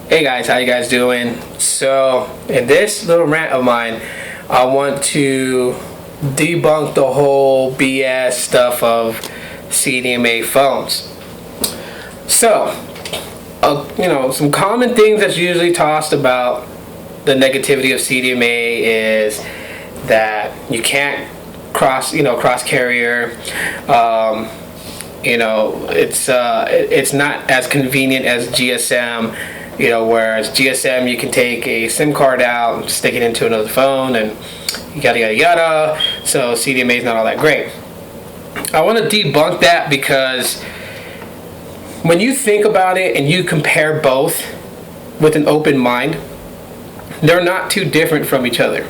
Hey guys, how you guys doing? So in this little rant of mine, I want to debunk the whole BS stuff of CDMA phones. So, some common things that's usually tossed about the negativity of CDMA is that you can't cross carrier. It's not as convenient as GSM. Whereas GSM, you can take a SIM card out, stick it into another phone, and yada yada yada. So CDMA is not all that great. I want to debunk that because when you think about it and you compare both with an open mind, they're not too different from each other.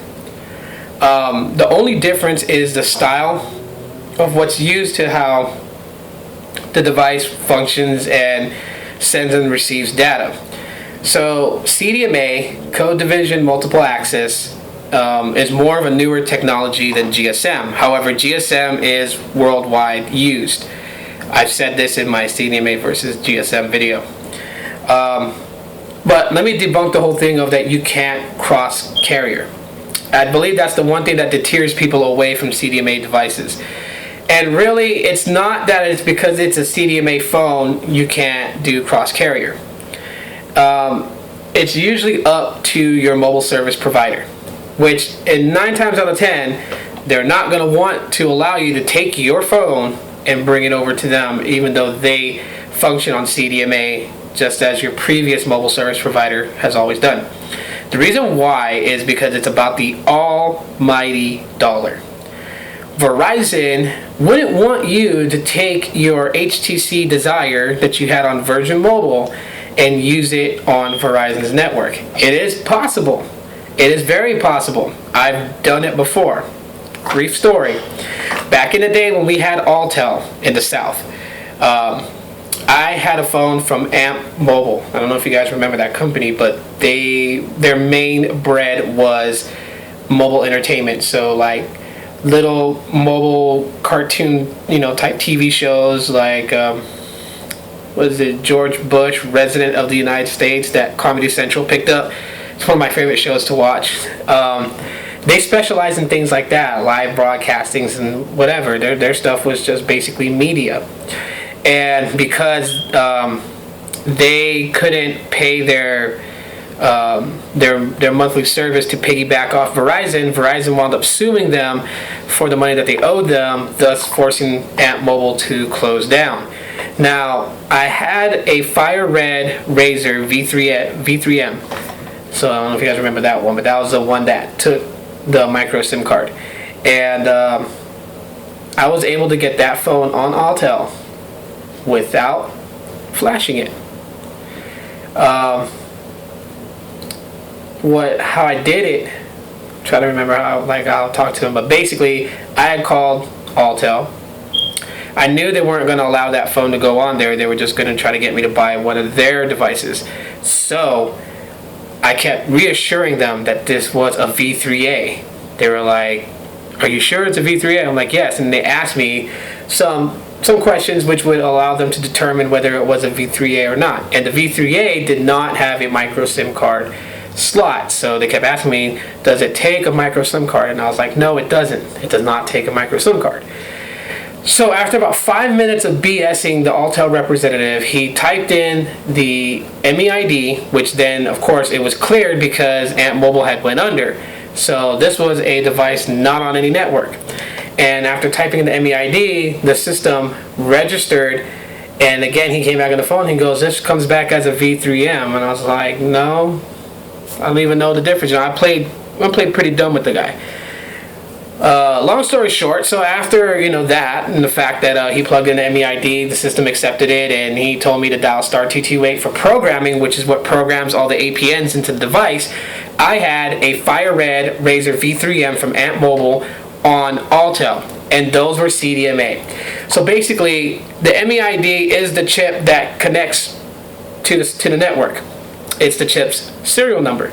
The only difference is the style of what's used to how the device functions and sends and receives data. So CDMA, Code Division Multiple Access, is more of a newer technology than GSM. However, GSM is worldwide used. I've said this in my CDMA versus GSM video. But let me debunk the whole thing of that you can't cross carrier. I believe that's the one thing that deters people away from CDMA devices. And really, it's not that it's because it's a CDMA phone you can't do cross carrier. It's usually up to your mobile service provider, which in 9 times out of 10, they're not going to want to allow you to take your phone and bring it over to them, even though they function on CDMA just as your previous mobile service provider has always done. The reason why is because it's about the almighty dollar. Verizon wouldn't want you to take your HTC Desire that you had on Virgin Mobile and use it on Verizon's network. It is possible. It is very possible. I've done it before. Brief story. Back in the day when we had Alltel in the South, I had a phone from Amp Mobile. I don't know if you guys remember that company, but their main bread was mobile entertainment. So like little mobile cartoon, type TV shows like George Bush, Resident of the United States, that Comedy Central picked up. It's one of my favorite shows to watch. They specialize in things like that, live broadcastings and whatever. Their stuff was just basically media. And because they couldn't pay their monthly service to piggyback off Verizon wound up suing them for the money that they owed them, thus forcing Amp Mobile to close down. Now, I had a fire red Razr V3M. So I don't know if you guys remember that one, but that was the one that took the micro SIM card. And I was able to get that phone on Alltel without flashing it. How I did it, try to remember I'll talk to them, but basically I had called Alltel. I knew they weren't going to allow that phone to go on there. They were just going to try to get me to buy one of their devices. So I kept reassuring them that this was a V3A. They were like, "Are you sure it's a V3A?" I'm like, "Yes." And they asked me some questions which would allow them to determine whether it was a V3A or not. And the V3A did not have a micro SIM card slot. So they kept asking me, "Does it take a micro SIM card?" And I was like, "No, it doesn't. It does not take a micro SIM card." So after about 5 minutes of BSing the Alltel representative, he typed in the MEID, which then, of course, it was cleared because Amp Mobile had went under. So this was a device not on any network. And after typing in the MEID, the system registered, and again, he came back on the phone, he goes, "This comes back as a V3M." And I was like, "No, I don't even know the difference." I played pretty dumb with the guy. Long story short, so after that and the fact that he plugged in the MEID, the system accepted it, and he told me to dial *228 for programming, which is what programs all the APNs into the device. I had a fire red Razr V3M from Amp Mobile on Alltel, and those were CDMA. So basically, the MEID is the chip that connects to the network. It's the chip's serial number,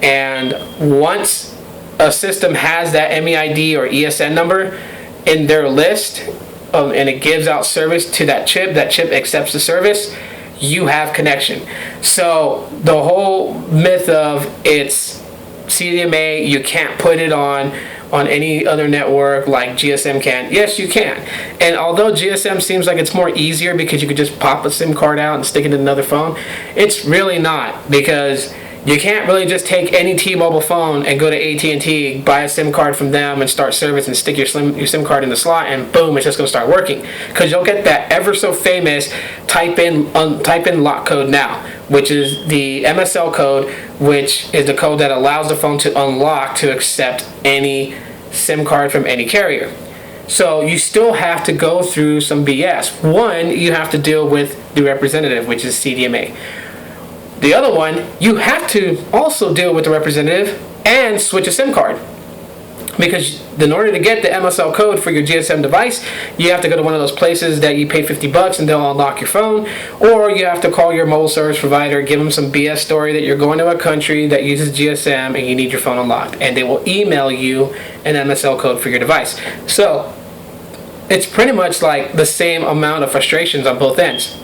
and once a system has that MEID or ESN number in their list, and it gives out service to that chip accepts the service, you have connection. So the whole myth of it's CDMA, you can't put it on any other network like GSM can. Yes, you can. And although GSM seems like it's more easier because you could just pop a SIM card out and stick it in another phone, it's really not, because you can't really just take any T-Mobile phone and go to AT&T, buy a SIM card from them and start service and stick your SIM card in the slot and boom, it's just going to start working. Because you'll get that ever so famous type in lock code now, which is the MSL code, which is the code that allows the phone to unlock to accept any SIM card from any carrier. So you still have to go through some BS. One, you have to deal with the representative, which is CDMA. The other one, you have to also deal with the representative and switch a SIM card. Because in order to get the MSL code for your GSM device, you have to go to one of those places that you pay $50 and they'll unlock your phone, or you have to call your mobile service provider, give them some BS story that you're going to a country that uses GSM and you need your phone unlocked, and they will email you an MSL code for your device. So it's pretty much like the same amount of frustrations on both ends.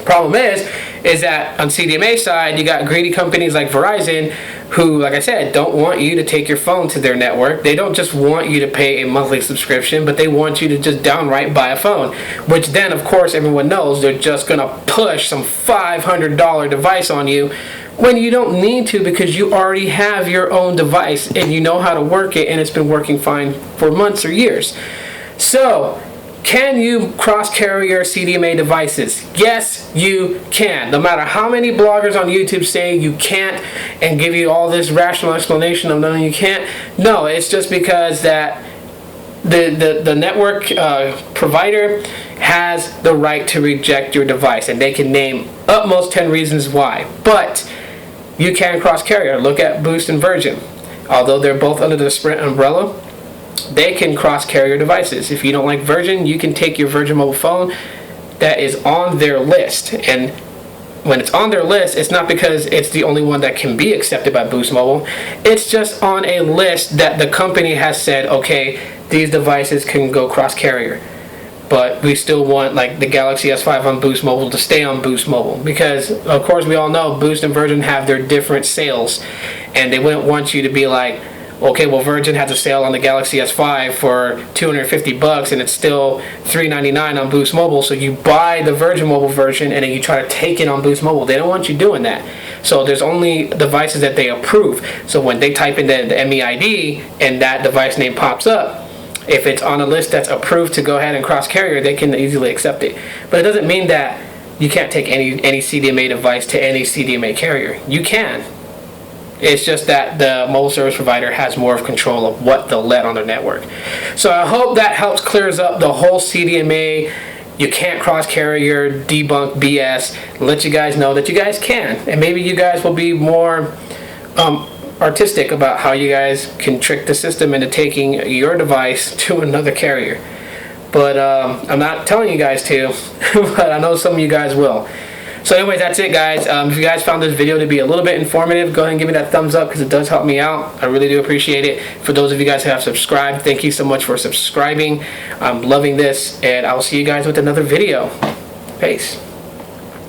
Problem is that on CDMA side, you got greedy companies like Verizon who, like I said, don't want you to take your phone to their network. They don't just want you to pay a monthly subscription, but they want you to just downright buy a phone, which then, of course, everyone knows they're just going to push some $500 device on you when you don't need to, because you already have your own device and you know how to work it, and it's been working fine for months or years. So, can you cross-carrier CDMA devices? Yes, you can. No matter how many bloggers on YouTube say you can't and give you all this rational explanation of no, you can't. No, it's just because that the network provider has the right to reject your device, and they can name utmost 10 reasons why. But you can cross-carrier. Look at Boost and Virgin. Although they're both under the Sprint umbrella, they can cross-carrier devices. If you don't like Virgin, you can take your Virgin mobile phone that is on their list. And when it's on their list, it's not because it's the only one that can be accepted by Boost Mobile. It's just on a list that the company has said, okay, these devices can go cross-carrier. But we still want like the Galaxy S5 on Boost Mobile to stay on Boost Mobile, because of course we all know Boost and Virgin have their different sales, and they wouldn't want you to be like, okay, well, Virgin has a sale on the Galaxy S5 for $250 and it's still $399 on Boost Mobile, so you buy the Virgin Mobile version and then you try to take it on Boost Mobile. They don't want you doing that. So there's only devices that they approve. So when they type in the MEID and that device name pops up, if it's on a list that's approved to go ahead and cross-carrier, they can easily accept it. But it doesn't mean that you can't take any CDMA device to any CDMA carrier. You can. It's just that the mobile service provider has more of control of what they'll let on their network. So I hope that helps clears up the whole CDMA, you can't cross-carrier, debunk BS, let you guys know that you guys can. And maybe you guys will be more artistic about how you guys can trick the system into taking your device to another carrier. But I'm not telling you guys to, but I know some of you guys will. So anyways, that's it, guys. If you guys found this video to be a little bit informative, go ahead and give me that thumbs up, because it does help me out. I really do appreciate it. For those of you guys who have subscribed, thank you so much for subscribing. I'm loving this, and I'll see you guys with another video. Peace.